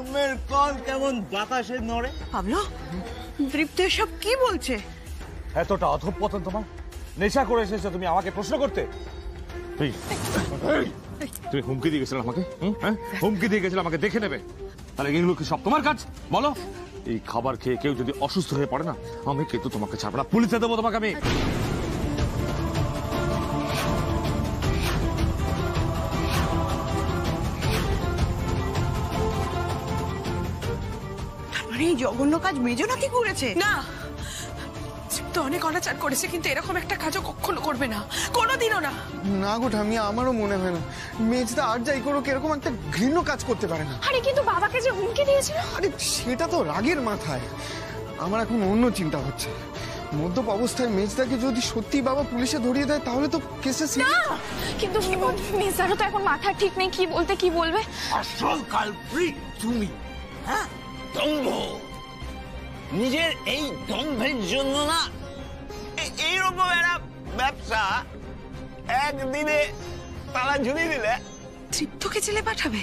কর্মের কল কেমন বাতাসে নড়ে। পাবলো, দীপ্ত এসব কি বলছে? এতটা অধঃপতন তোমার? নেশা করে এসেছো তুমি আমাকে প্রশ্ন করতে? তুমি হুমকি দিয়ে গেছিলে আমাকে, হুমকি দিয়ে গেছিলে আমাকে দেখে নেবে। তাহলে এগুলো কি সব তোমার কাজ? বলো। এই খাবার খেয়ে কেউ যদি অসুস্থ হয়ে পড়ে না, আমি কিন্তু তোমাকে ছাড়বো না, পুলিশে দেবো তোমাকে আমি। এই জঘন্য কাজ মেজো নাকি করেছে? না, তো অনেক অনাচার করেছে, কিন্তু এরকম একটা কাজও কখনো করবে না, কোনোদিনও না। না গো ঠাম্মি, আমারও মনে হয় না মেজদা আর যাই করুক এরকম একটা ঘৃণ্য কাজ করতে পারে না। আরে কিন্তু বাবাকে যে হুমকি দিয়েছিল। আরে সেটা তো রাগের মাথায়। আমার এখন অন্য চিন্তা হচ্ছে, মদ্যপ অবস্থায় মেজদাকে যদি সত্যি বাবা পুলিশে ধরিয়ে দেয় তাহলে তো কেসে কিন্তু মেজদারও তো এখন মাথা ঠিক নেই, কি বলতে কি বলবে। আসল কালপ্রিট তুমি। হ্যাঁ, দম্ভ। নিজের এই দম্ভের জন্য না এইরকম একটা ব্যবসা একদিনে তালা ঝুলিয়ে দিলে। তৃপ্তকে জেলে পাঠাবে?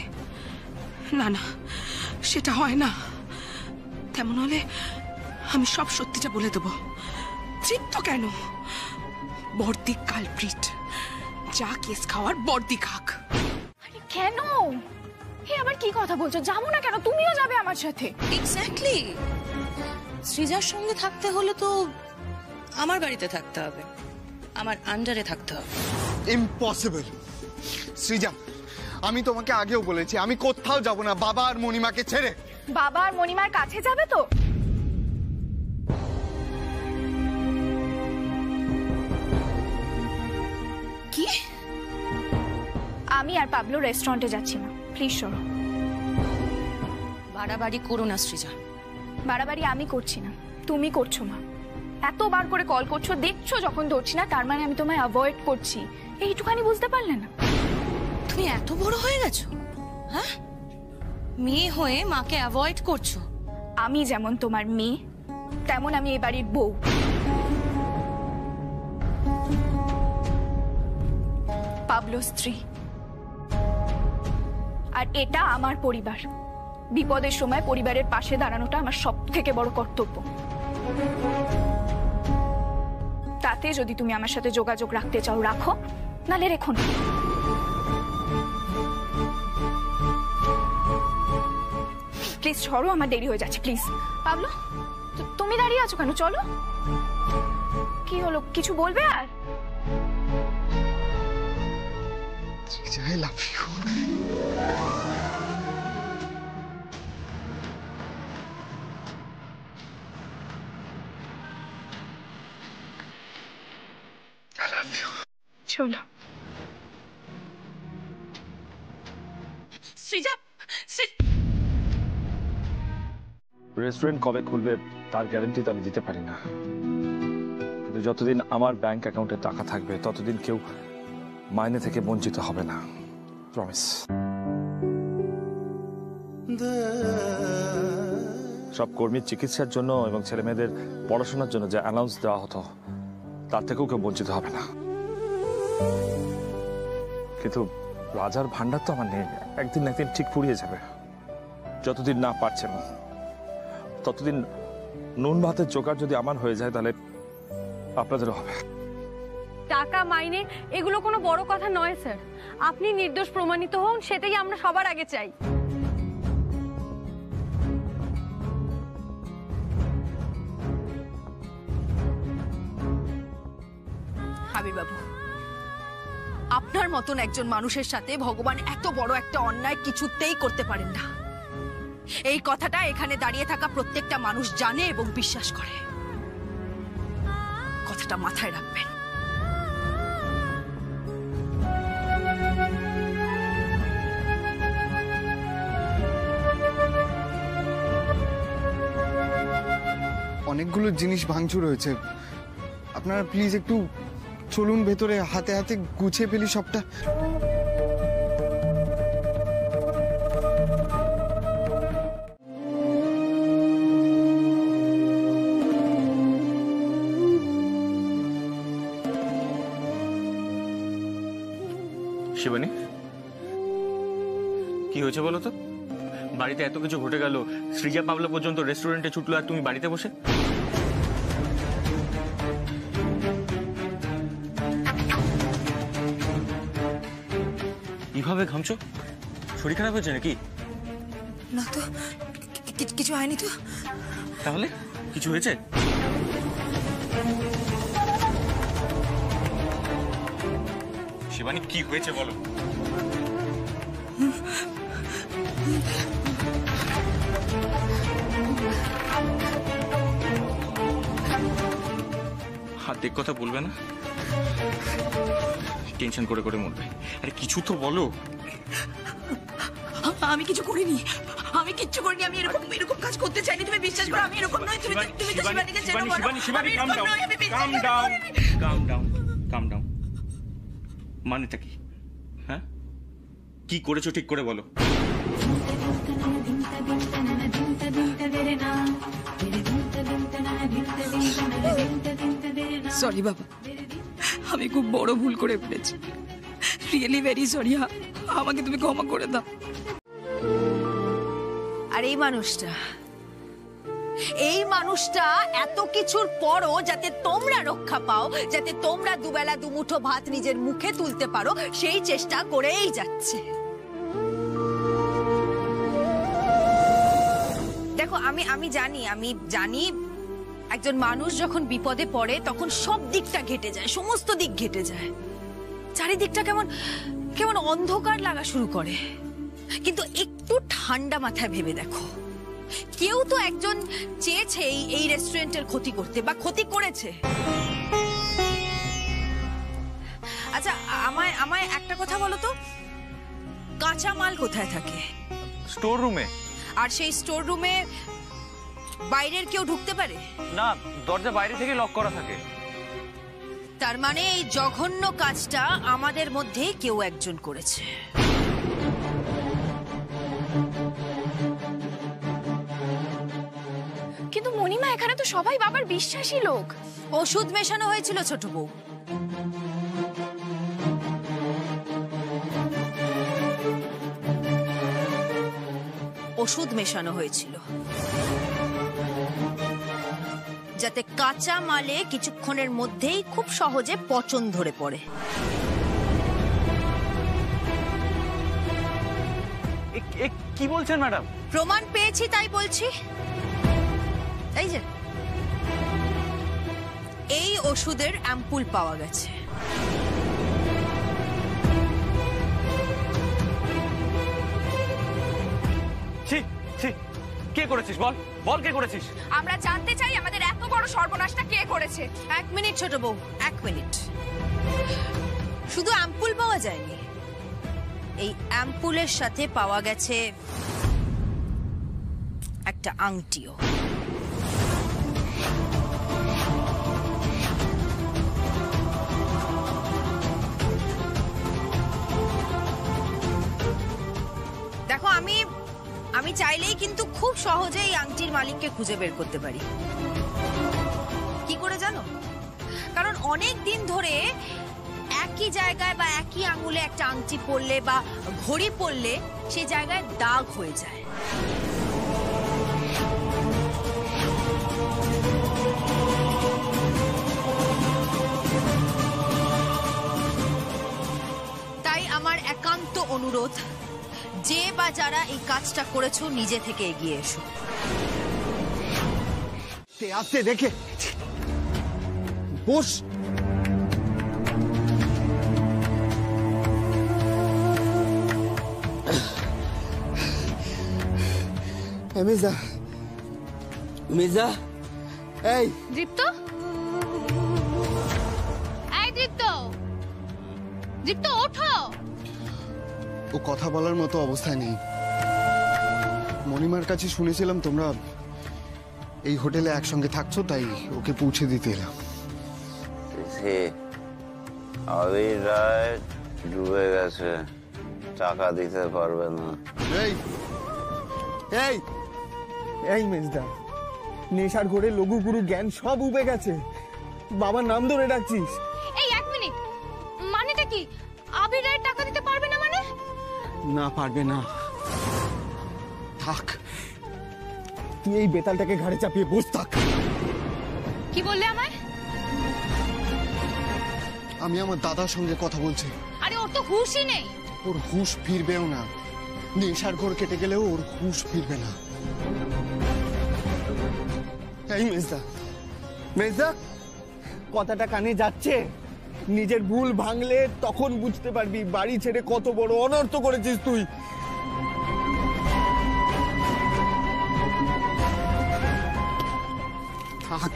না না, সেটা হয় না। তেমন হলে আমি সব সত্যিটা বলে দেবো। তৃপ্ত কেন, বর্দি কালপ্রিট, যা কেস খাওয়ার বর্দি খাক। আরে কেন? হে আবার কি কথা বলছো? যাবো না কেন? তুমিও যাবে আমার সাথে। এক্স্যাক্টলি, সৃজার সঙ্গে থাকতে হলে তো আমার বাড়িতে থাকতে হবে, আমার আন্ডারে থাকতে হবে। ইম্পসিবল। সৃজা, আমি তোমাকে আগেও বলেছি আমি কোথাও যাব না বাবা আর মণিমাকে ছেড়ে। বাবা আর মণিমার কাছে যাবে তো? কি? আমি আর পাবলো রেস্টুরেন্টে যাচ্ছি না, প্লিজ সরো। বাড়াবাড়ি করো না সৃজা। বাড়াবাড়ি আমি করছি না, তুমি করছো মা। এতবার করে কল করছো, দেখছো যখন ধরছি না তার মানে আমি তোমায় অ্যাভয়েড করছি, এইটুখানি বুঝতে পারলে না? তুমি এত বড় হয়ে গেছো, হ্যাঁ? মেয়ে হয়ে মাকে অ্যাভয়েড করছো? আমি যেমন তোমার মেয়ে, তেমন আমি এই বাড়ির বউ। পাবলো স্ত্রী। আর এটা আমার পরিবার। বিপদের সময় পরিবারের পাশে দাঁড়ানোটা আমার সবথেকে বড় কর্তব্য। তাতে যদি তুমি আমার সাথে যোগাযোগ রাখতে চাও রাখো, নালে রেখো না। প্লিজ সরো, আমার দেরি হয়ে যাচ্ছে, প্লিজ। পাবলো, তুমি দাঁড়িয়ে আছো কেন? চলো। কি হলো, কিছু বলবে? আর I love you. I love you. চলো। সৃজা, রেস্টুরেন্ট কবে খুলবে তার গ্যারান্টি তো আমি দিতে পারি না, কিন্তু যতদিন আমার ব্যাংক অ্যাকাউন্টে টাকা থাকবে ততদিন কেউ মাইনে থেকে বঞ্চিত হবে না, প্রমিস। সব কর্মীর চিকিৎসার জন্য এবং ছেলে মেয়েদের পড়াশোনার জন্য যে অ্যানাউন্স দেওয়া হতো তার থেকেও কেউ বঞ্চিত হবে না। কিন্তু রাজার ভান্ডার তো আমার নেই, একদিন না একদিন ঠিক ফুরিয়ে যাবে। যতদিন না পারছেন ততদিন নুন ভাতের জোগাড় যদি আমার হয়ে যায় তাহলে আপনাদেরও হবে। টাকা মাইনে এগুলো কোনো বড় কথা নয় স্যার, আপনি নির্দোষ প্রমাণিত হন সেটাই আমরা সবার আগে চাই। হাবিব বাবু, আপনার মতন একজন মানুষের সাথে ভগবান এত বড় একটা অন্যায় কিছুতেই করতে পারেন না, এই কথাটা এখানে দাঁড়িয়ে থাকা প্রত্যেকটা মানুষ জানে এবং বিশ্বাস করে। কথাটা মাথায় রাখবেন। অনেকগুলো জিনিস ভাঙচুর হয়েছে, আপনারা প্লিজ একটু চলুন ভেতরে, হাতে হাতে গুছিয়ে ফেলি সবটা। শিবানী, কি হয়েছে বলো তো? বাড়িতে এত কিছু ঘটে গেল, সৃজা পাবলা পর্যন্ত রেস্টুরেন্টে ছুটলো আর তুমি বাড়িতে বসে। কিভাবে ঘামছো? শরীর খারাপ হয়েছে নাকি? না তো, কিছু হয়নি তো। তাহলে কিছু হয়েছে? শিবানী কি হয়েছে বলো। হাত দেখ, কথা বলবে না, টেনশন করে করে মরবে। আরে কিছু তো বলো। আমি কিছু করিনি, আমি কিচ্ছু করিনি, আমি এরকম এরকম কাজ করতে চাইনি, তুমি বিশ্বাস করো আমি এরকম নই। তুমি তুমি তো শিবানীকে চেনো বলো। শিবানী কাম ডাউন, কাম ডাউন, কাম ডাউন, কাম ডাউন। মানেটা কি? হ্যাঁ, কি করেছো ঠিক করে বলো। সরি বাবা, আমি খুব বড় ভুল করে ফেলেছি, রিয়েলি ভেরি সরি। আমাকে তুমি ক্ষমা করে দাও। আর এই মানুষটা এত কিছুর পরও যাতে তোমরা রক্ষা পাও, যাতে তোমরা দুবেলা দুমুঠো ভাত নিজের মুখে তুলতে পারো, সেই চেষ্টা করেই যাচ্ছে। দেখো, আমি জানি একজন মানুষ যখন বিপদে পড়ে তখন সব দিকটা ঘেটে যায়, সমস্ত দিক ঘেটে যায়, চারিদিকটা কেমন কেমন অন্ধকার লাগা শুরু করে। কিন্তু একটু ঠান্ডা মাথায় ভেবে দেখো, কেউ তো একজন চেয়েছে এই রেস্টুরেন্টের ক্ষতি করতে বা ক্ষতি করেছে। আচ্ছা, আমায় একটা কথা বলো তো, কাঁচা মাল কোথায় থাকে? স্টোর রুমে। আর সেই স্টোর রুমে বাইরের কেউ ঢুকতে পারে না, দরজা বাইরে থেকে লক করা থাকে। তার মানে এই জঘন্য কাজটা আমাদের মধ্যেই কেউ একজন করেছে। কিন্তু মণিমা, এখানে তো সবাই বাবার বিশ্বাসী লোক। ওষুধ মেশানো হয়েছিল ছোট বউ। ওষুধ মেশানো হয়েছিল যাতে কাঁচা মালে কিছুক্ষণের মধ্যেই খুব সহজে পচন ধরে পড়ে। কি বলছেন ম্যাডাম? প্রমাণ পেয়েছি তাই বলছি। এই যে এই ওষুধের অ্যাম্পুল পাওয়া গেছে। কে করেছিস বল, বল কে করেছিস? আমরা জানতে চাই আমাদের এত বড় সর্বনাশটা কে করেছে। 1 মিনিট ছোট বউ, 1 মিনিট। শুধু অ্যাম্পুল পাওয়া যায়নি, এই অ্যাম্পুলের সাথে পাওয়া গেছে একটা আংটিও। দেখো, আমি চাইলেই কিন্তু খুব সহজে এই আংটির মালিককে খুঁজে বের করতে পারি। কি করে জানো? কারণ অনেক দিন ধরে একই জায়গায় বা একই আঙুলে একটা আংটি পরলে বা ঘড়ি পরলে সেই জায়গায় দাগ হয়ে যায়। তাই আমার একান্ত অনুরোধ, যে বা যারা এই কাজটা করেছো নিজে থেকে এগিয়ে এসো। আস্তে দেখে বস। মির্জা, মির্জা, এই দীপ্ত, এই দীপ্ত, দীপ্ত ওঠো। ও কথা বলার মতো অবস্থায় নেই। মণিমার কাছে শুনেছিলাম তোমরা এই হোটেলে একসঙ্গে থাকছো, তাই ওকে পৌঁছে দিতে এলাম। আবির রায় ডুবে গেছে, টাকা দিতে পারবে না। এই এই এই মেজদা, নেশার ঘোরে লঘু গুরু জ্ঞান সব উবে গেছে। বাবার নাম ধরে ডাকছিস। এই 1 মিনিট, মানেটা কি? আবির রায় টাকা দিতে পারবে না মানে? না, পারবে না। থাক, তুই এই বেতালটাকে ঘাড়ে চাপিয়ে বস থাক। কি বললে আমায়? আমি আমার দাদার সঙ্গে কথা বলছি। আরে ওর তো হুঁশই নেই। ওর হুঁশ ফিরবেও না, নেশার ঘোর কেটে গেলেও ওর হুঁশ ফিরবে না। এই মেজদা, মেজদা, কথাটা কানে যাচ্ছে? নিজের ভুল ভাঙলে তখন বুঝতে পারবি বাড়ি ছেড়ে কত বড় অনর্থ করেছিস তুই। থাক।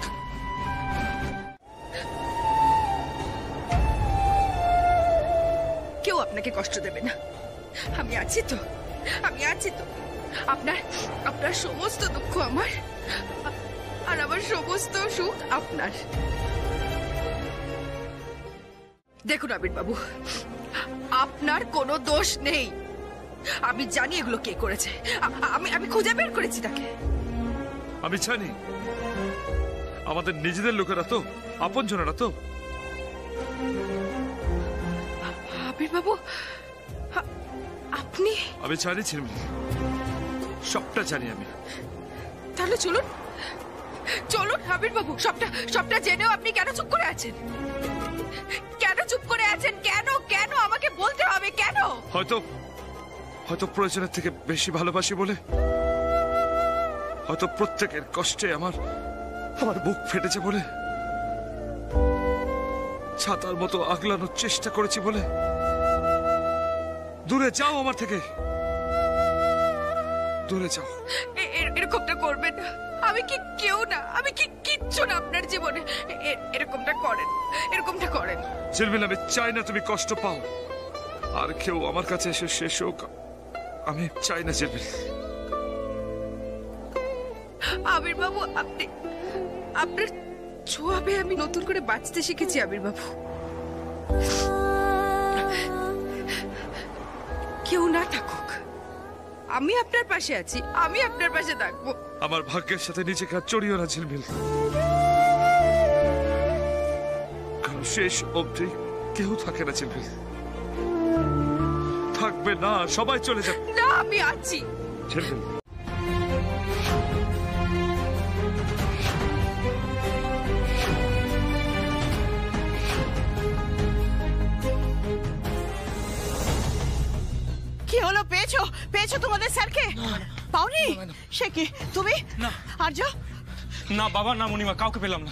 কেউ আপনাকে কষ্ট দেবে না, আমি আছি তো, আমি আছি তো। আপনার আপনার সমস্ত দুঃখ আমার, আর আমার সমস্ত সুখ আপনার। দেখুন আবির বাবু, আপনার কোনো দোষ নেই। আমি জানি এগুলো কে করেছে, আমি খুঁজে বের করেছি তাকে। আমি জানি আমাদের নিজেদের লোকেরা তো, আপনজনেরা তো। আবির বাবু, আপনি? আমি জানি ঝিলমিল, সবটা জানি আমি। তাহলে চলুন, চলুন আবির বাবু, সবটা সবটা জেনেও আপনি কেন চুপ করে আছেন? কেন চুপ করে আছেন? কেন কেন আমাকে বলতে হবে কেন? হয়তো হয়তো প্রয়োজনের থেকে বেশি ভালোবাসি বলে, হয়তো প্রত্যেকের কষ্টে আমার বুক ফেটেছে বলে, ছাতার মতো আগলানোর চেষ্টা করেছি বলে। দূরে যাও আমার থেকে, দূরে যাও। এরকমটা করবেন না। আমি কি কেউ না, আমি কি কিচ্ছু না আপনার জীবনে। এরকমটা করেন, এরকমটা করেন। ঝিলমিল, আমি চাই না তুমি কষ্ট পাও, আর কেউ আমার কাছে এসে শেষ হোক, আমি চাই না ঝিলমিল। আবির বাবু, আপনি, আপনার ছোঁয়াবে আমি নতুন করে বাঁচতে শিখেছি আবির বাবু। কেউ না থাকুক, আমি আপনার পাশে আছি, আমি আপনার পাশে থাকবো। আমার ভাগ্যের সাথে নিজেকে আর জড়িও না ঝিলমিল, কারণ শেষ অবধি কেউ থাকে না ঝিলমিল, থাকবে না, সবাই চলে যাবে। না, আমি আছি ঝিলমিল। কি হলো? পেয়েছো? পেয়েছো তোমাদের স্যারকে? পাওনি? সে কি তুমি? না। আর্য? না বাবা, না মণিমা, কাউকে পেলাম না।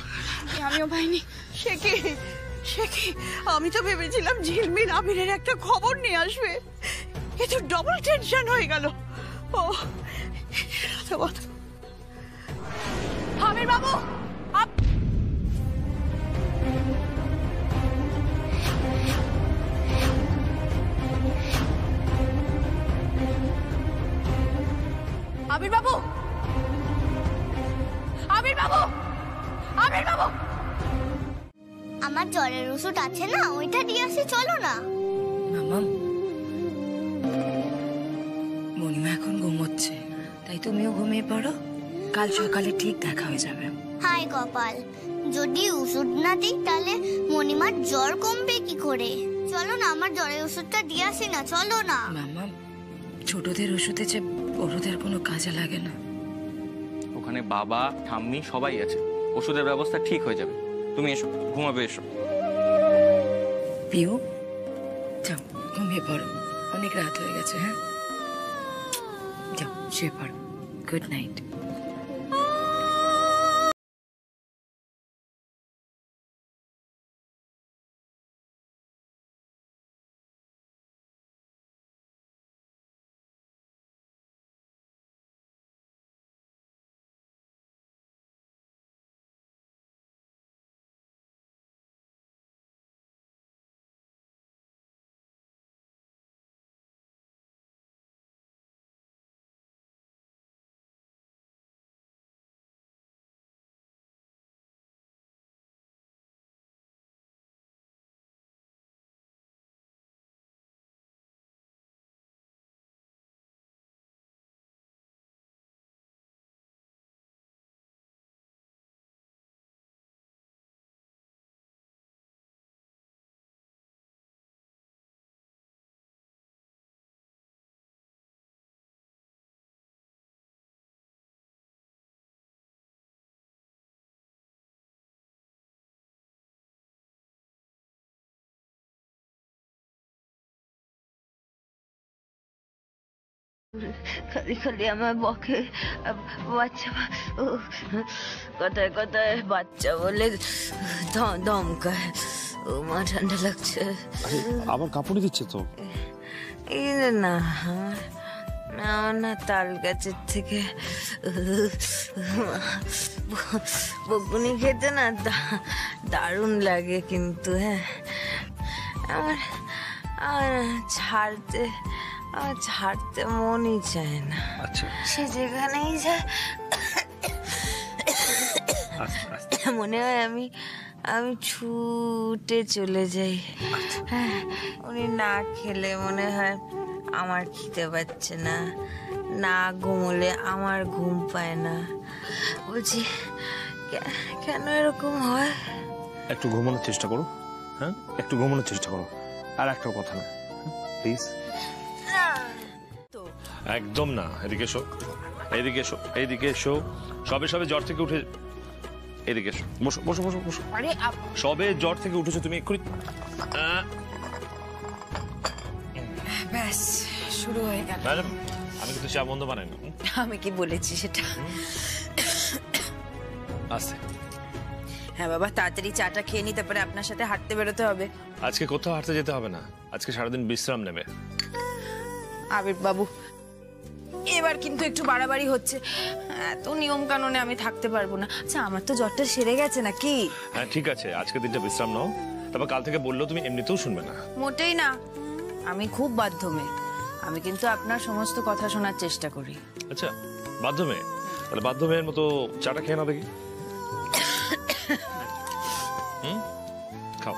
আমিও পাইনি। সে কি? সে কি? আমি তো ভেবেছিলাম ঝিলমিল আবিরের একটা খবর নিয়ে আসবে। এ তো ডবল টেনশন হয়ে গেল। ও আবির বাবু, আবির বাবু, আবির বাবু, আবির বাবু। আমার জ্বরের ওষুধ আছে না, ওইটা দিয়ে আসি, চলো না। মামা, মণিমা এখন ঘুমোচ্ছে, তাই তুমিও ঘুমিয়ে পড়ো। কাল সকালে ঠিক দেখা হয়ে যাবে। হাই কপাল, যদি ওষুধ না দিই তাহলে মণিমার জ্বর কমবে কি করে? চলো না, আমার জ্বরের ওষুধটা দিয়ে আসি না, চলো না। মামা, ছোটদের ওষুধে যে বড়দের কোনো কাজে লাগে না। ওখানে বাবা, ঠাম্মি সবাই আছে, ওষুধের ব্যবস্থা ঠিক হয়ে যাবে। তুমি এসো, ঘুমাবে, এসো। পিউ, যাও ঘুমিয়ে পড়ো, অনেক রাত হয়ে গেছে। হ্যাঁ, যাও শুয়ে পড়ো। Good night. খালি খালি আমার বকে বাচ্চা, কথায় কথায় বাচ্চা বলে দমকায়। ও মা, ঠান্ডা লাগছে। আবার কাঁপুনি দিচ্ছে তো? এই না, আমার না তাল গাছের থেকে বকুনি খেতে না দারুণ লাগে, কিন্তু হ্যাঁ আমার ছাড়তে মনই চায় না। আচ্ছা, সে যেখানেই যায় মনে হয় আমি ছুটে চলে যাই। হ্যাঁ, উনি না খেলে মনে হয় আমার খিদে পাচ্ছে না, না ঘুমোলে আমার ঘুম পায় না। বলছি কেন এরকম হয়? একটু ঘুমানোর চেষ্টা করো। হ্যাঁ, একটু ঘুমানোর চেষ্টা করো, আর একটা কথা না, প্লিজ। একদম না, এদিকে এসো, এইদিকে এসো, এইদিকে এসো। সবে সবে জ্বর থেকে উঠে এদিকে এসো, বসো বসো বসো বসো। আরে সবে জ্বর থেকে উঠেছো তুমি, এক্ষুনি। ব্যাস শুরু হয়ে গেল। ম্যাডাম, আমি কিন্তু চা বন্ধ বানাই না। আমি কি বলেছি সেটা? আস্তে। হ্যাঁ বাবা, তাড়াতাড়ি চাটা খেয়ে নি, তারপরে আপনার সাথে হাঁটতে বেরোতে হবে। আজকে কোথাও হাঁটতে যেতে হবে না, আজকে সারাদিন বিশ্রাম নেবে। আবির বাবু, এবার কিন্তু একটু বাড়াবাড়ি হচ্ছে। এত নিয়ম কানুনে আমি থাকতে পারবো না। আচ্ছা, আমার তো জ্বরটা সেরে গেছে নাকি? হ্যাঁ ঠিক আছে, আজকে দিনটা বিশ্রাম নাও, তারপর কাল থেকে বললেও তুমি এমনিতেও শুনবে না। মোটেই না, আমি খুব বাধ্য মেয়ে। আমি কিন্তু আপনার সমস্ত কথা শোনার চেষ্টা করি। আচ্ছা, বাধ্য মেয়ে? তাহলে বাধ্য মেয়ের মতো চাটা খেয়ে না দেখি। খাও।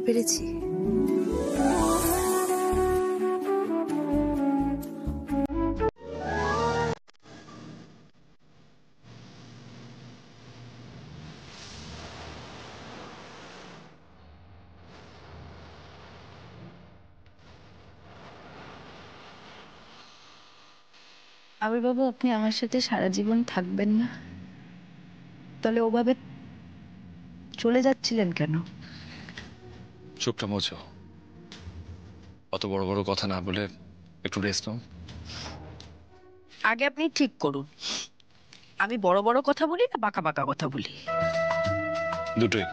পেরেছি। আবির বাবু, আপনি আমার সাথে সারা জীবন থাকবেন না? তাহলে ওভাবে চলে যাচ্ছিলেন কেন? চোখটা মোছো, অত বড় বড় কথা না বলে একটু রেস্ট নাও। আগে আপনি ঠিক করুন, আমি বড় বড় কথা বলি না বাঁকা বাঁকা কথা বলি? দুটোই।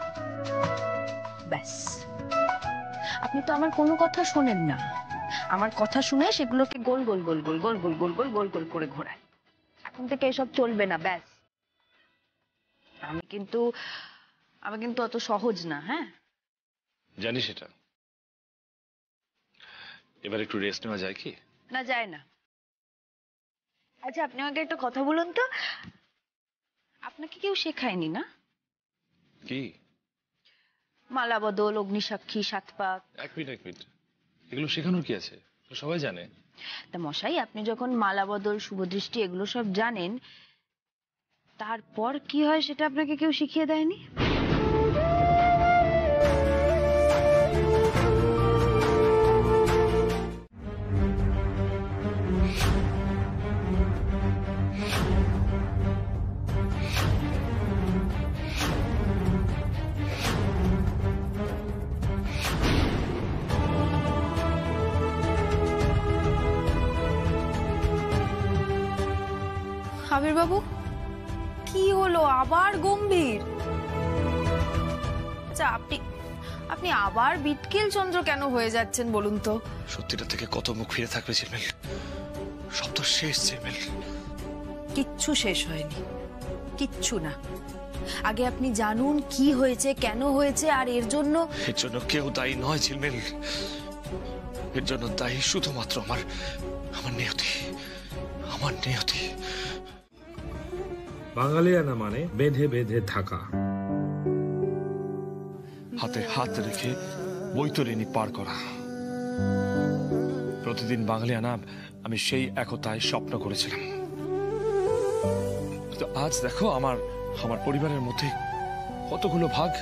ব্যাস, আপনি তো আমার কোনো কথা শোনেন না। আমার কথা শুনে সেগুলোকে গোল গোল গোল গোল গোল গোল গোল গোল গোল গোল করে ঘোরায়। এখন থেকে এসব চলবে না, ব্যাস। আমি কিন্তু অত সহজ না। হ্যাঁ জানি সেটা। এবার একটু রেস্ট নেওয়া যায় কি? না, যায় না। আচ্ছা, আপনি আমাকে একটা কথা বলুন তো, আপনাকে কেউ শেখায়নি না? কি? মালা বদল, অগ্নিসাক্ষী, সাতপাক। এক মিনিট, এগুলো শেখানোর কি আছে? সবাই জানে। তা মশাই, আপনি যখন মালা বদল, শুভদৃষ্টি এগুলো সব জানেন, তারপর কি হয় সেটা আপনাকে কেউ শিখিয়ে দেয়নি? আবির বাবু, কি হলো? আবার গম্ভীর? আচ্ছা, আপনি আবার বিটকিল চন্দ্র কেন হয়ে যাচ্ছেন বলুন তো? সত্যিটা থেকে কত মুখ ফিরে থাকবে ঝিলমিল? সব তো শেষ ঝিলমিল। কিচ্ছু শেষ হয়নি, কিচ্ছু না। আগে আপনি জানুন কি হয়েছে, কেন হয়েছে, আর এর জন্য কেউ দায়ী নয় ঝিলমিল। এর জন্য দায়ী শুধুমাত্র আমার নিয়তি। আমার নিয়তি। বাঙালিয়ানা মানে বেঁধে বেঁধে থাকা, হাতে হাত রেখে বৈতরণী পার করা। প্রতিদিন বাঙালিয়ানা আমি সেই একতায় স্বপ্ন করেছিলাম। তো আজ দেখো আমার পরিবারের মধ্যে কতগুলো ভাগ।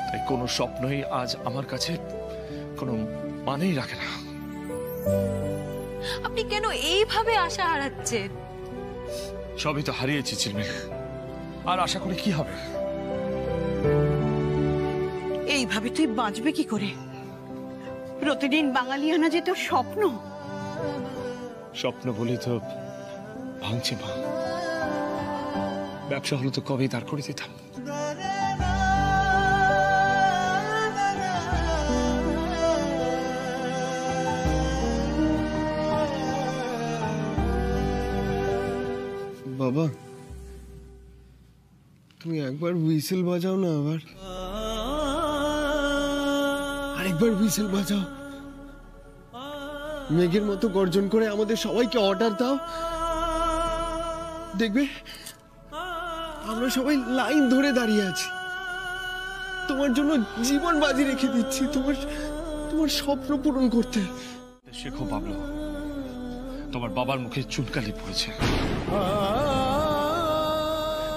তাই কোনো স্বপ্নই আজ আমার কাছে কোনো মানেই রাখে না। আপনি কেন এইভাবে আশা হারাচ্ছেন? সবই তো হারিয়েছি ঝিলমিল, আর আশা করে কি হবে? এইভাবে তুই বাঁচবে কি করে? প্রতিদিন বাঙালিয়ানা যে তোর স্বপ্ন। স্বপ্ন বলি তো ভাঙছে মা। ব্যবসা হলো তো কবেই দাঁড় করে দিতাম। বাবা, তুমি একবার হুইসেল বাজাও না, আরেকবার হুইসেল বাজাও। মেঘের মতো গর্জন করে আমাদের সবাইকে অর্ডার দাও। দেখবে আমরা সবাই লাইন ধরে দাঁড়িয়ে আছি। তোমার জন্য জীবন বাজি রেখে দিচ্ছি, তোমার স্বপ্ন পূরণ করতে। শেখো বাবলু, তোমার বাবার মুখে চুনকালি পড়েছে।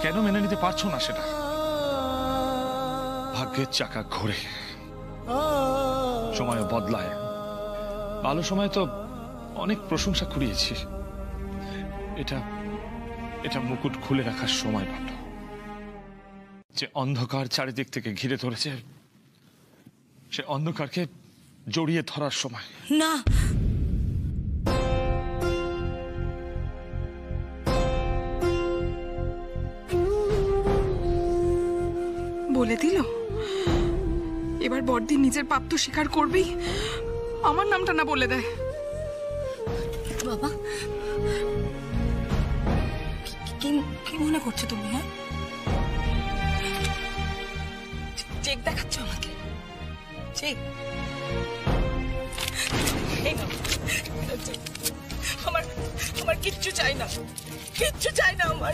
কেন মেনে নিতে পারছো না সেটা? ভাগ্যের চাকা ঘোরে, সময়ও বদলায়। ভালো সময় তো অনেক প্রশংসা কুড়িয়েছি। এটা মুকুট খুলে রাখার সময় বাবলু। যে অন্ধকার চারিদিক থেকে ঘিরে ধরেছে, সে অন্ধকারকে জড়িয়ে ধরার সময়। না, বলে দিল এবার বড়দি নিজের পাপ তো স্বীকার করবেই, আমার নামটা না বলে দেয়। বাবা কি মনে করছো তুমি? হ্যাঁ, চেক দেখাচ্ছ আমাকে? চেক? আমার কিচ্ছু চাই না, কিচ্ছু চাই না, আমার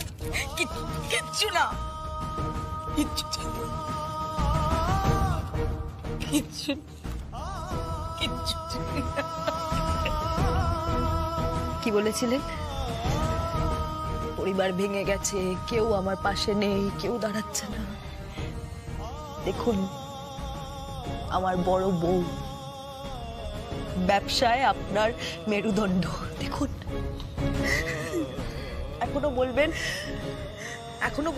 কিচ্ছু না, কিচ্ছু চাই না, কিচ্ছু চাই না। কি বলেছিলেন? পরিবার ভেঙে গেছে, কেউ আমার পাশে নেই, কেউ দাঁড়াচ্ছে না। দেখুন, আমার বড় বউ ব্যবসায় আপনার মেরুদণ্ড। দেখুন, এখনো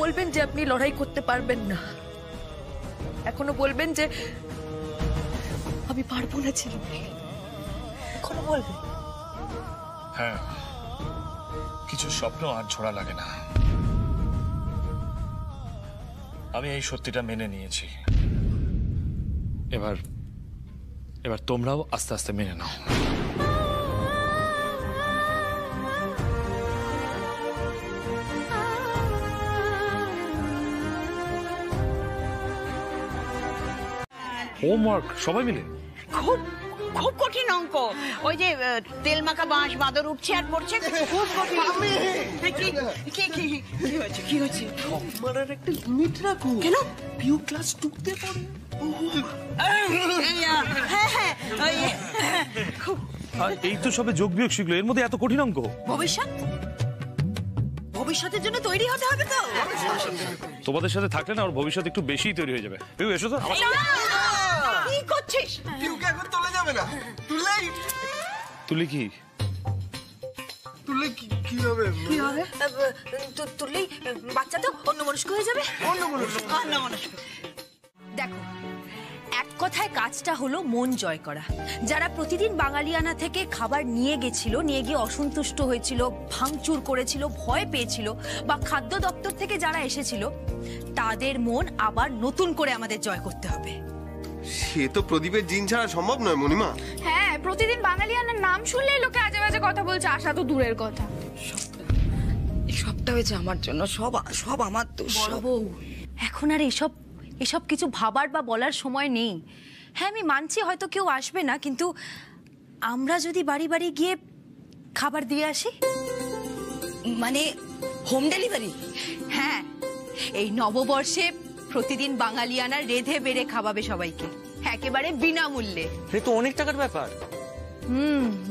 বলবেন যে আপনি লড়াই করতে পারবেন না, এখনো বলবেন যে আমি পারবো না ছিল, এখনো বলবেন। হ্যাঁ, কিছু স্বপ্ন আর ঝোড়া লাগে না। আমি এই সত্যিটা মেনে নিয়েছি। এবার তোমরাও আস্তে আস্তে মেনে নাও। হোমওয়ার্ক সবাই মিলে? খুব খুব কঠিন অঙ্ক। ওই যে তেল মাখা বাঁশ বাঁদর উঠছে আর পড়ছে, খুব কঠিন। কি হয়েছে? মারার একটা লিমিট রাখো। কেন? পিউ ক্লাস 2-তে পড়ে। এই তো সবে যোগ বিয়োগ শিখলো, এর মধ্যে এত কঠিন অঙ্ক? ভবিষ্যতের জন্য তৈরি হতে হবে তো। তোমাদের সাথে থাকলে না ওর ভবিষ্যৎ একটু বেশিই তৈরি হয়ে যাবে। পিউ এসো তো। কি করছিস? পিউকে এখন তোলা যাবে না। তুলি কি? তুললে কি হবে? কি হবে? তুললেই বাচ্চা তো অন্যমনস্ক হয়ে যাবে। অন্যমনস্ক। দেখো, এক কথায় কাজটা হলো মন জয় করা। যারা প্রতিদিন বাঙালিয়ানা থেকে খাবার নিয়ে গিয়ে অসন্তুষ্ট হয়েছিল, ভাঙচুর করেছিল, ভয় পেয়েছিল, বা খাদ্য দপ্তর থেকে যারা এসেছিল, তাদের মন আবার নতুন করে আমাদের জয় করতে হবে। সে তো প্রদীপের জিন ছাড়া সম্ভব নয় মণিমা। হ্যাঁ, প্রতিদিন বাঙালিয়ানার নাম শুনলেই লোকে আজে বাজে কথা বলছে, আশা তো দূরের কথা। সব সবটা হয়েছে আমার জন্য, সব সব আমার দোষ। বড় বউ, এখন আর এসব কিছু ভাবার বা বলার সময় নেই। হ্যাঁ আমি মানছি হয়তো কেউ আসবে না, কিন্তু আমরা যদি বাড়ি বাড়ি গিয়ে খাবার দিয়ে আসি। মানে হোম ডেলিভারি? হ্যাঁ, এই নববর্ষে প্রতিদিন বাঙালিয়ানা রেধে বেড়ে খাওয়াবে সবাইকে, একেবারে বিনামূল্যে। এ তো অনেক টাকার ব্যাপার।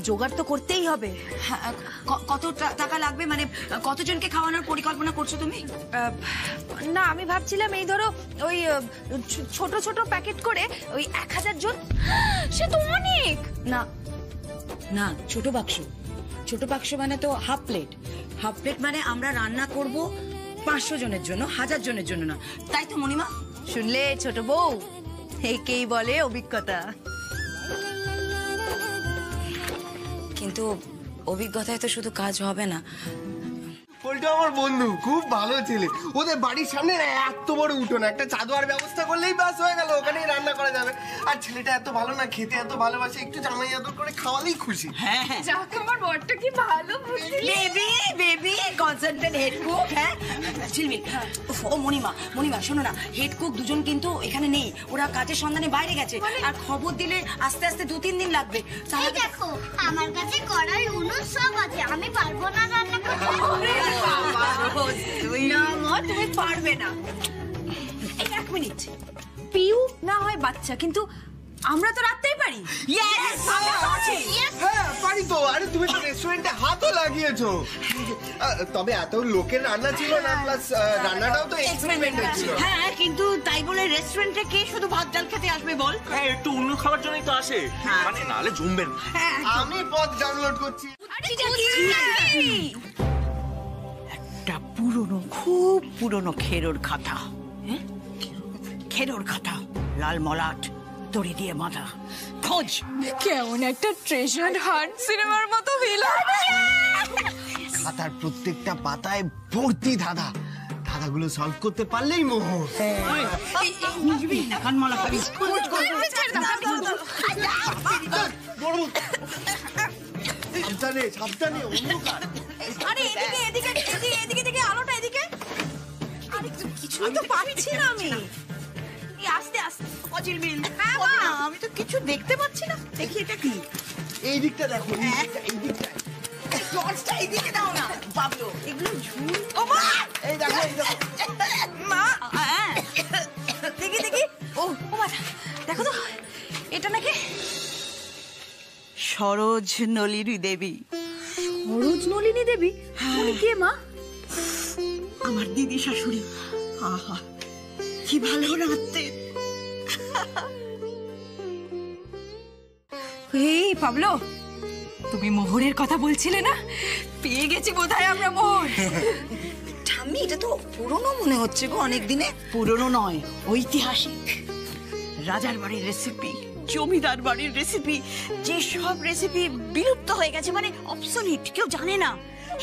জোগাড় তো করতেই হবে। কত টাকা লাগবে, মানে কতজনকে খাওয়ানোর পরিকল্পনা করছো তুমি? না আমি ভাবছিলাম এই ধরো ওই ছোট ছোট প্যাকেট করে ওই 1000 জন। সে তো অনেক। না না, ছোট বাক্স। ছোট বাক্স মানে তো হাফ প্লেট। হাফ প্লেট মানে আমরা রান্না করব 500 জনের জন্য, 1000 জনের জন্য না। তাই তো মণিমা? শুনলে ছোট বউ, একেই বলে অভিজ্ঞতা। কিন্তু অভিজ্ঞতায় তো শুধু কাজ হবে না। পল্টু আমার বন্ধু, খুব ভালো ছেলে। ওদের বাড়ির সামনে না এত বড় উঠোন, একটা চাদর ব্যবস্থা করলেই ব্যাস হয়ে গেল, ওখানেই রান্না করা যাবে। আর ছেলেটা এত ভালো না, খেতে এত ভালোবাসে, একটু জামাই আদর করে খাওয়ালেই খুশি। হ্যাঁ হ্যাঁ, যাক আমার বড়টা কি ভালো বুঝলি। Baby baby concentrate head cook. হ্যাঁ ঝিলমিল। ও মণিমা শোনো না, হেড কুক দুজন কিন্তু এখানে নেই, ওরা কাজের সন্ধানে বাইরে গেছে। আর খবর দিলে আস্তে আস্তে 2-3 দিন লাগবে। এই দেখো আমার কাছে কড়াই উনুন সব আছে, আমি পারবো না রান্না করতে। তুমি পারবে না। এক মিনিট, পিউ না হয় বাচ্চা, কিন্তু আমরা তো রাখতেই পারি। হ্যাঁ পারি তো। আরে তুমি তো রেস্টুরেন্টে হাতও লাগিয়েছো। তবে এত লোকের রান্না ছিল না, প্লাস রান্নাটাও তো এক্সপেরিমেন্টাল ছিল। হ্যাঁ কিন্তু তাই বলে রেস্টুরেন্টে কে শুধু ভাত ডাল খেতে আসবে বল? হ্যাঁ একটু অন্য খাবার জন্যই তো আসে, মানে নালে জমবেন। আমি পথ ডাউনলোড করছি। একটা পুরনো, খুব পুরনো খেরোর খাতা। খেরোর খাতা, লাল মলাট, দড়ি দিয়ে বাঁধা। খোঁজ। কেমন একটা ট্রেজার হান্ট সিনেমার মতো ফিল হচ্ছে। খাতার প্রত্যেকটা পাতায় ভর্তি ধাঁধা। ধাঁধাগুলো সলভ করতে পারলেই মোহ। কানমালা খাবি? সাবধানে সাবধানে, অন্ধকার। আরে এদিকে আলোটা এদিকে। আরে কিছুই তো পাচ্ছি না আমি। আস্তে আস্তে অজিলমিল। আমি তো কিছু দেখতে পাচ্ছি না। দেখি এটা কি? এই দিকটা দেখো, এই দিকটা। টর্চটা এইদিকে দাও না বাবলু। এগুলো ঝুল। ও মা, এই দেখো এই দেখো। মা দেখি ও মা, দেখো তো এটা নাকি সরোজ নলিনী দেবী। সরোজ নলিনী দেবী? উনি কে মা? আমার দিদি শাশুড়ি। আহা কি ভালো রাখতে। এই পাবলো, তুমি মোহরের কথা বলছিলে না? পেয়ে গেছি বোধহয় আমরা মোহর। ঠাম্মি এটা তো পুরনো মনে হচ্ছে গো, অনেক দিনে। পুরনো নয়, ঐতিহাসিক। রাজার বাড়ির রেসিপি, জমিদার বাড়ির রেসিপি, যে সব রেসিপি বিলুপ্ত হয়ে গেছে, মানে অবসলিট, কেউ জানে না,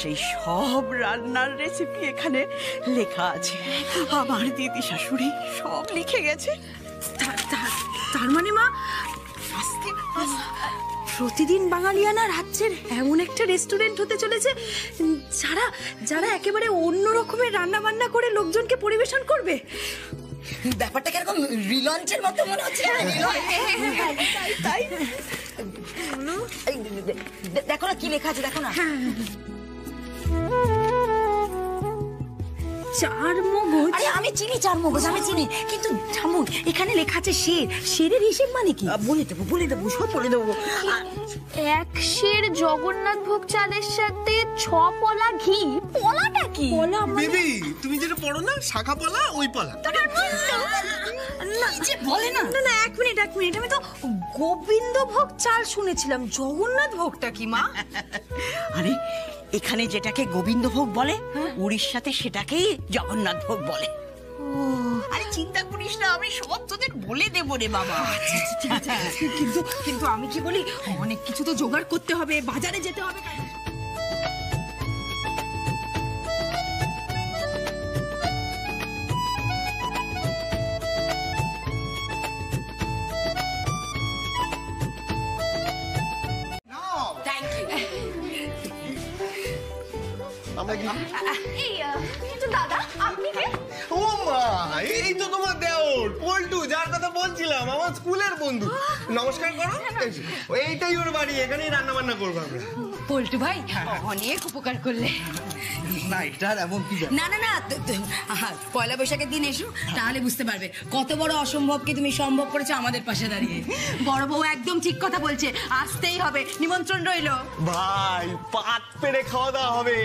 সেই সব রান্নার রেসিপি এখানে লেখা আছে। আমার দিদি শাশুড়ি সব লিখে গেছে। তার মানে মা প্রতিদিন বাঙালিয়ানা রাজ্যের এমন একটা রেস্টুরেন্ট হতে চলেছে যারা একেবারে অন্য রকমের রান্না বান্না করে লোকজনকে পরিবেশন করবে। ব্যাপারটা কিরকম রিলঞ্চের মতো মনে হচ্ছে। তাই দেখো না কি লেখা আছে, দেখো না। চার মগজ। আরে আমি চিনি চার মগজ, আমি চিনি, কিন্তু ঠাম্মু এখানে লেখা আছে শের। শেরের হিসেব মানে কি? বলে দেবো সব বলে দেবো। 1 সের জগন্নাথ ভোগ চালের সাথে 6 পলা ঘি। পলাটা কি? পলা বেবি তুমি যেটা পড়ো না, শাখা পলা, ওই পলা। বলে না। না এক মিনিট, আমি তো গোবিন্দ ভোগ চাল শুনেছিলাম, জগন্নাথ ভোগটা কি মা? আরে এখানে যেটাকে গোবিন্দভোগ বলে, উড়িষ্যাতে সেটাকেই জগন্নাথ ভোগ বলে। আরে চিন্তা করিস না, আমি সব তোদের বলে দেবো রে বাবা। কিন্তু আমি কি বলি, অনেক কিছু তো জোগাড় করতে হবে, বাজারে যেতে হবে। আমরা কি এই স্কুলের বন্ধু। নমস্কার করো। এইটাই ওর বাড়ি, এখানেই রান্না বান্না করবো আমরা। পল্টু ভাই অনেক উপকার করলে। না এটা এমন কি না না না, পয়লা বৈশাখের দিন এসো, তাহলে বুঝতে পারবে কত বড় অসম্ভবকে তুমি সম্ভব করেছো আমাদের পাশে দাঁড়িয়ে। বড় বউ একদম ঠিক কথা বলছে, আসতেই হবে, নিমন্ত্রণ রইলো। ভাই পাত পেরে খাওয়া দাওয়া হবে।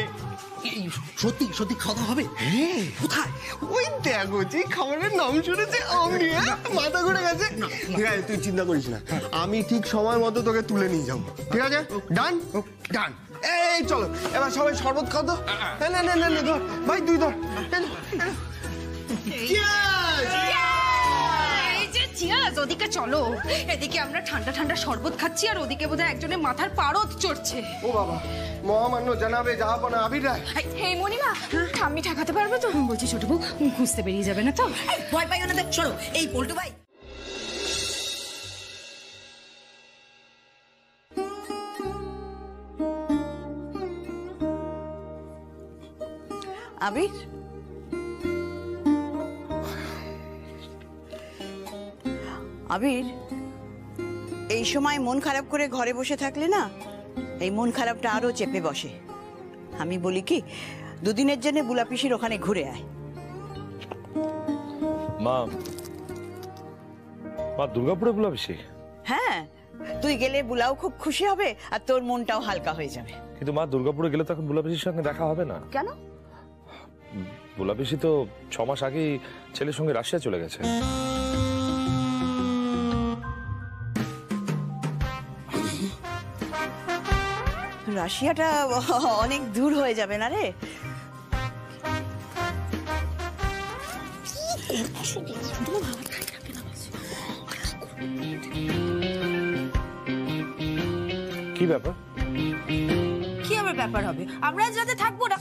সত্যি সত্যি খাওয়া দাওয়া হবে? কোথায়? ওই দেখো যে খাবারের নাম শুনেছে আমি মাথা ঘুরে গেছে। ঠিক আছে তুই চিন্তা করিস না, আমি ঠিক সময় মতো তোকে তুলে নিয়ে যাবো। ঠিক আছে? ডান ডান। এই চলো এবার সবাই শরবত খাও তো। না না না না ধর ভাই, তুই ধর। ওদিকে চলো, এদিকে আমরা ঠান্ডা ঠান্ডা শরবত খাচ্ছি আর ওদিকে বোধহয় একজনের মাথার পারদ চড়ছে। ও বাবা, মহামান্য জানাবে জাহাপনা আবির রায়। এই মণিমা, ঠাম্মি ঠেকাতে পারবে তো? বলছি ছোট বউ, খুঁজতে বেরিয়ে যাবে না তো? ভয় পাইও না, চলো। এই পল্টু ভাই, আবির, আবির, এই সময় মন খারাপ করে ঘরে বসে থাকলে না এই মন খারাপটা আরো চেপে বসে। আমি বলি কি, দুদিনের জন্য বুলা পিসির ওখানে ঘুরে আয়। মা, মা দুর্গাপুরে বুলা পিসি? হ্যাঁ, তুই গেলে বুলাও খুব খুশি হবে আর তোর মনটাও হালকা হয়ে যাবে। কিন্তু মা দুর্গাপুরে গেলে তখন বুলা পিসির সঙ্গে দেখা হবে না। কেন? বুলা পিসি তো 6 মাস আগেই ছেলের সঙ্গে রাশিয়া চলে গেছে। রাশিয়াটা অনেক দূর হয়ে যাবে না রে? কি ব্যাপার? কি আবার ব্যাপার হবে? আমরা যাতে থাকবো না।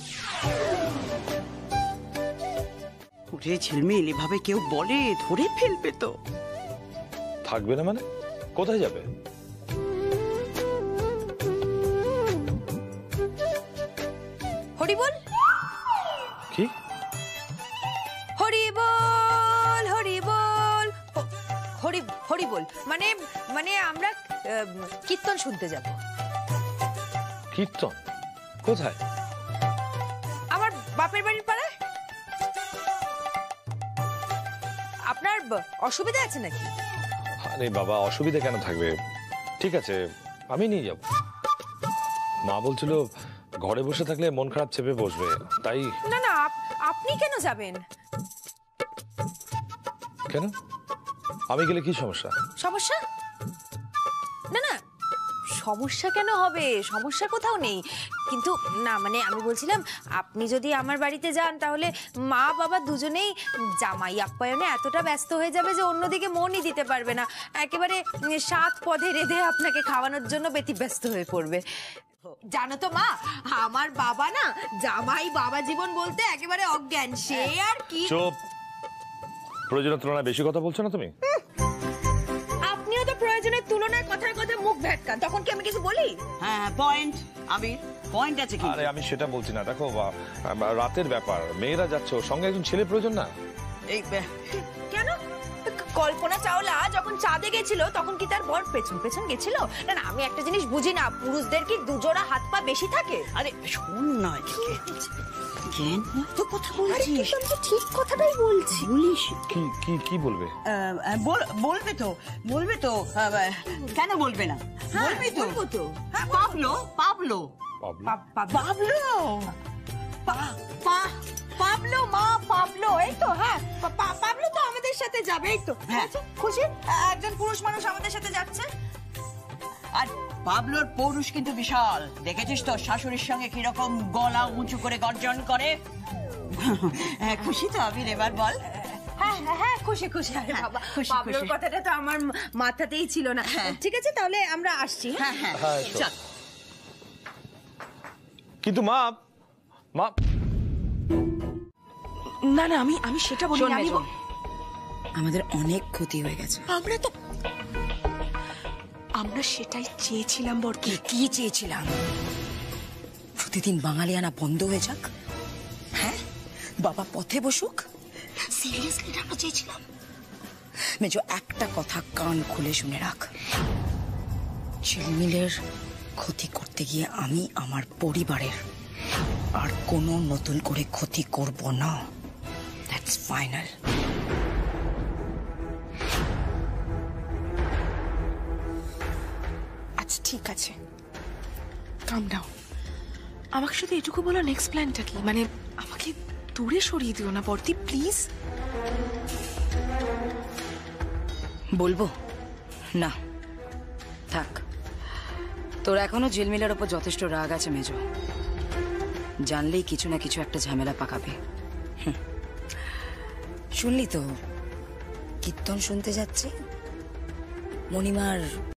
ওরে ঝিলমিল, এভাবে কেউ বলে ধরে ফেলবে তো। থাকবে না মানে? কোথায় যাবে? হরি বল। কি? হরি বল, হরি বল, হরি হরি বল মানে মানে আমরা কীর্তন শুনতে যাব। কীর্তন? কোথায়? আমার বাপের বাড়ির পাড়ায়। আপনার অসুবিধা আছে নাকি? আরে বাবা, অসুবিধা কেন থাকবে? ঠিক আছে, আমি নিয়ে যাব। মা বলছিল ঘরে বসে থাকলে মন খারাপ চেপে বসবে, তাই। না না, আপনি কেন যাবেন? কেন? আমি গেলে কি সমস্যা? সমস্যা? না না, সমস্যা কেন হবে? সমস্যা কোথাও নেই, কিন্তু না মানে আমি বলছিলাম আপনি যদি আমার বাড়িতে যান তাহলে মা বাবা দুজনেই জামাই আপ্যায়নে এতটা ব্যস্ত হয়ে যাবে যে অন্যদিকে মনই দিতে পারবে না। একেবারে 7 পদে রেঁধে আপনাকে খাওয়ানোর জন্য ব্যতিব্যস্ত হয়ে পড়বে। জানো তো মা, আমার বাবা না জামাই বাবা জীবন বলতে একেবারে অজ্ঞান। সে আর কি। চুপ, প্রয়োজনের তুলনায় বেশি কথা বলছো না তুমি? আপনিও তো প্রয়োজনের তুলনায় কথার কথা মুখ ভেটকান, তখন কি আমি কিছু বলি? হ্যাঁ, পয়েন্ট আবির, পয়েন্ট আছে কি? আরে আমি সেটা বলছি না, দেখো রাতের ব্যাপার, মেয়েরা যাচ্ছ, সঙ্গে একজন ছেলে প্রয়োজন না? এই কেন? কল্পনা চাওলা যখন চাঁদে গেছিল তখন কি তার বর পেছন পেছন গেছিল? না না, আমি একটা জিনিস বুঝি না, পুরুষদের কি দুজোড়া হাত পা বেশি থাকে? আরে শোন না, তো কথা বলছিস? আমি তো ঠিক কথাটাই বলছি। বলিস কি কি কি বলবে? বলবে তো, বলবে তো, কেন বলবে না? বলবি তো। বলবো তো। পাবলো, পাবলো, পাবলো, পাবলো মা, পাবলো, এই তো। হ্যাঁ, পাবলো তো আমাদের সাথে যাবে, এই তো। হ্যাঁ, খুশি একজন পুরুষ মানুষ আমাদের সাথে যাচ্ছে। আর পাবলোর পৌরুষ কিন্তু বিশাল। দেখেছিস তো শাশুড়ির সঙ্গে কিরকম গলা উঁচু করে গর্জন করে। খুশি তো আবির? এবার বল। হ্যাঁ হ্যাঁ, খুশি খুশি। আরে বাবা, পাবলোর কথাটা তো আমার মাথাতেই ছিল না। ঠিক আছে, তাহলে আমরা আসছি। হ্যাঁ হ্যাঁ, চল। কিন্তু মা, মা না না, আমি সেটা বলি না। আমাদের অনেক ক্ষতি হয়ে গেছে। আমরা সেটাই চেয়েছিলাম বর। কি চেয়েছিলাম? প্রতিদিন বাঙালিয়ানা বন্ধ হয়ে যাক, হ্যাঁ, বাবা পথে বসুক। সিরিয়াসলি আমরা চেয়েছিলাম। মেজো, একটা কথা কান খুলে শুনে রাখ। ঝিলমিলের ক্ষতি করতে গিয়ে আমি আমার পরিবারের আর কোনো নতুন করে ক্ষতি করব না। That's final. আচ্ছা ঠিক আছে, কাম ডাউন। আমাকে শুধু এটুকু বলো নেক্সট প্ল্যানটা কি, মানে আমাকে দূরে সরিয়ে দিও না বর্দি, প্লিজ। বলবো না, থাক। তোর এখনো ঝিলমিলের ওপর যথেষ্ট রাগ আছে মেজো, জানলেই কিছু না কিছু একটা ঝামেলা পাকাবে। শুনলি তো, কীর্তন শুনতে যাচ্ছি মণিমার